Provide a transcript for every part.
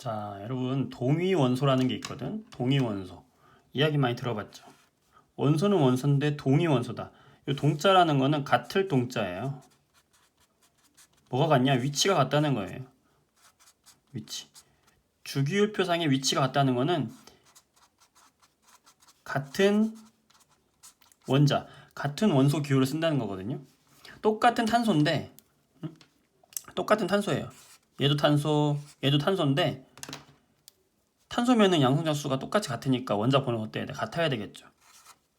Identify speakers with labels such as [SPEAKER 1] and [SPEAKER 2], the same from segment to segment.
[SPEAKER 1] 자, 여러분 동위원소라는 게 있거든. 동위원소. 이야기 많이 들어봤죠. 원소는 원소인데 동위원소다. 이 동자라는 거는 같을 동자예요. 뭐가 같냐? 위치가 같다는 거예요. 위치. 주기율표상의 위치가 같다는 거는 같은 원자, 같은 원소 기호를 쓴다는 거거든요. 똑같은 탄소인데, 똑같은 탄소예요. 얘도 탄소, 얘도 탄소인데 탄소면은 양성자 수가 똑같이 같으니까 원자 번호가 어때야 돼? 같아야 되겠죠.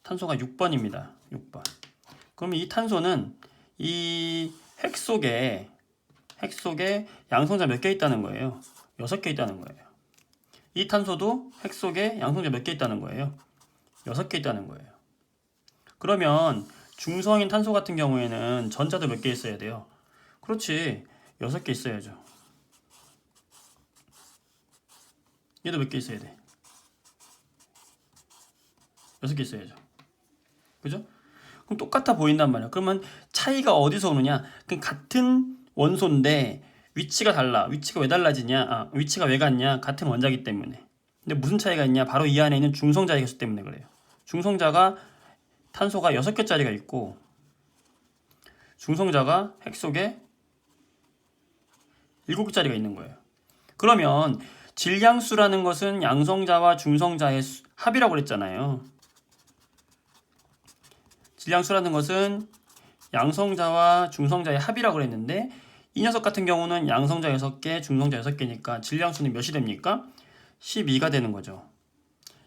[SPEAKER 1] 탄소가 6번입니다. 6번. 그럼 이 탄소는 이 핵 속에 양성자 몇 개 있다는 거예요? 6개 있다는 거예요. 이 탄소도 핵 속에 양성자 몇 개 있다는 거예요? 6개 있다는 거예요. 그러면 중성인 탄소 같은 경우에는 전자도 몇 개 있어야 돼요? 그렇지. 6개 있어야죠. 얘도 몇 개 있어야 돼? 6개 있어야죠. 그죠? 그럼 똑같아 보인단 말이야. 그러면 차이가 어디서 오느냐? 그 같은 원소인데 위치가 달라. 위치가 왜 달라지냐? 위치가 왜 같냐? 같은 원자기 때문에. 근데 무슨 차이가 있냐? 바로 이 안에 있는 중성자의 개수 때문에 그래요. 중성자가 탄소가 6개짜리가 있고 중성자가 핵 속에 7개짜리가 있는 거예요. 그러면 질량수라는 것은 양성자와 중성자의 합이라고 그랬잖아요. 질량수라는 것은 양성자와 중성자의 합이라고 그랬는데 이 녀석 같은 경우는 양성자 6개, 중성자 6개니까 질량수는 몇이 됩니까? 12가 되는 거죠.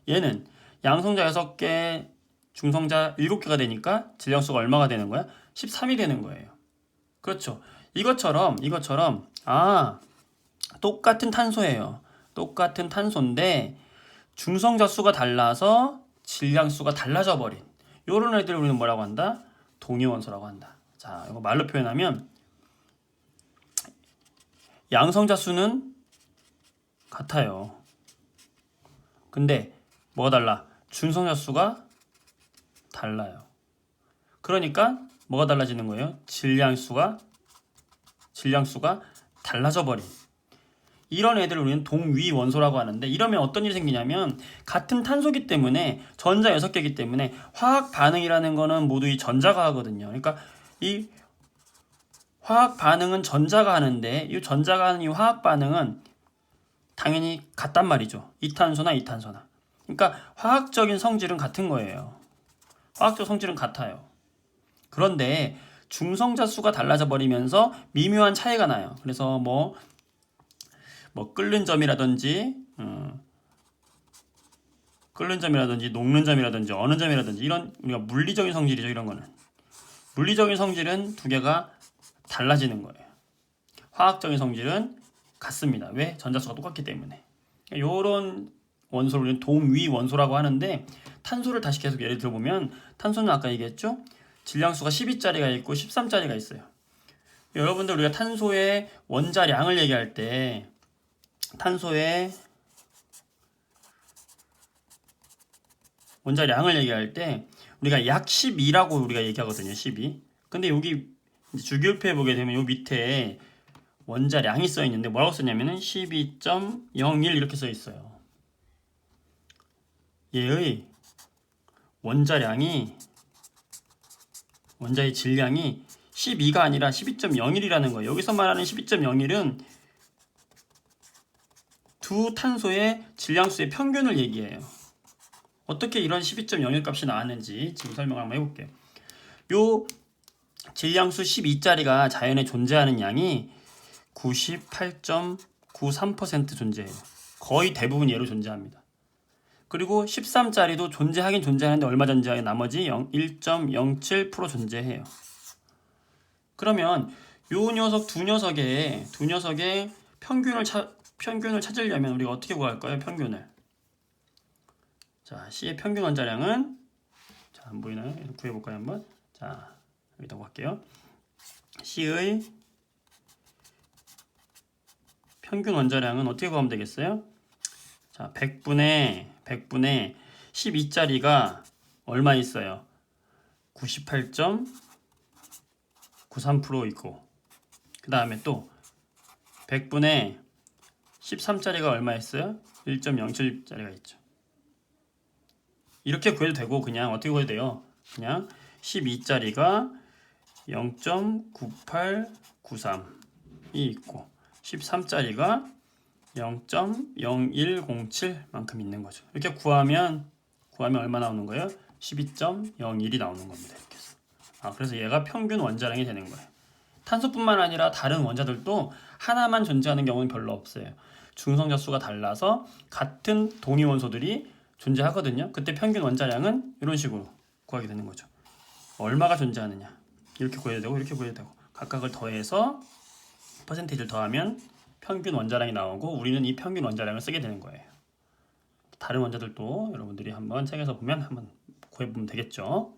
[SPEAKER 1] 얘는 양성자 6개, 중성자 7개가 되니까 질량수가 얼마가 되는 거야? 13이 되는 거예요. 그렇죠. 이것처럼 똑같은 탄소예요. 똑같은 탄소인데 중성자 수가 달라서 질량수가 달라져 버린 요런 애들을 우리는 뭐라고 한다? 동위원소라고 한다. 자, 이거 말로 표현하면 양성자 수는 같아요. 근데 뭐가 달라? 중성자 수가 달라요. 그러니까 뭐가 달라지는 거예요? 질량수가 달라져 버린 이런 애들을 우리는 동위원소라고 하는데 이러면 어떤 일이 생기냐면 같은 탄소기 때문에 전자 6개이기 때문에 화학 반응이라는 거는 모두 이 전자가 하거든요. 그러니까 이 화학 반응은 전자가 하는데 이 전자가 하는 이 화학 반응은 당연히 같단 말이죠. 이탄소나 이탄소나. 그러니까 화학적인 성질은 같은 거예요. 화학적 성질은 같아요. 그런데 중성자 수가 달라져 버리면서 미묘한 차이가 나요. 그래서 뭐 끓는 점이라든지 녹는 점이라든지 어느 점이라든지 이런 우리가 물리적인 성질이죠. 이런 거는 물리적인 성질은 두 개가 달라지는 거예요. 화학적인 성질은 같습니다. 왜? 전자수가 똑같기 때문에. 이런 원소를 우리는 동위원소라고 하는데 탄소를 다시 계속 예를 들어보면 탄소는 아까 얘기했죠. 질량수가 12짜리가 있고 13짜리가 있어요. 여러분들 우리가 탄소의 원자량을 얘기할 때 탄소의 원자량을 얘기할 때 우리가 약 12라고 우리가 얘기하거든요. 12. 근데 여기 주기율표에 보게 되면 요 밑에 원자량이 써 있는데 뭐라고 썼냐면은 12.01 이렇게 써 있어요. 얘의 원자의 질량이 12가 아니라 12.01이라는 거예요. 여기서 말하는 12.01은 두 탄소의 질량수의 평균을 얘기해요. 어떻게 이런 12.01 값이 나왔는지 지금 설명을 한번 해볼게요. 요 질량수 12짜리가 자연에 존재하는 양이 98.93% 존재해요. 거의 대부분 얘로 존재합니다. 그리고 13짜리도 존재하는데 얼마 존재해요? 나머지 1.07% 존재해요. 그러면 요 녀석 두 녀석의 평균을 찾으려면 우리가 어떻게 구할까요? 평균을. 자, C의 평균 원자량은 자, 안 보이나요? 구해볼까요? 한번. 자, 여기다 구할게요. C의 평균 원자량은 어떻게 구하면 되겠어요? 자, 100분의 12짜리가 얼마 있어요? 98.93% 있고 그 다음에 또 100분의 13짜리가 얼마 있어요? 1.07짜리가 있죠. 이렇게 구해도 되고 그냥 어떻게 구해도 돼요? 그냥 12짜리가 0.9893이 있고 13짜리가 0.0107만큼 있는 거죠. 이렇게 구하면 얼마 나오는 거예요? 12.01이 나오는 겁니다. 이렇게 해서. 그래서 얘가 평균 원자량이 되는 거예요. 탄소뿐만 아니라 다른 원자들도 하나만 존재하는 경우는 별로 없어요. 중성자 수가 달라서 같은 동위 원소들이 존재하거든요. 그때 평균 원자량은 이런 식으로 구하게 되는 거죠. 얼마가 존재하느냐 이렇게 구해야 되고 이렇게 구해야 되고 각각을 더해서 퍼센테이지를 더하면 평균 원자량이 나오고 우리는 이 평균 원자량을 쓰게 되는 거예요. 다른 원자들도 여러분들이 한번 책에서 보면 한번 구해보면 되겠죠.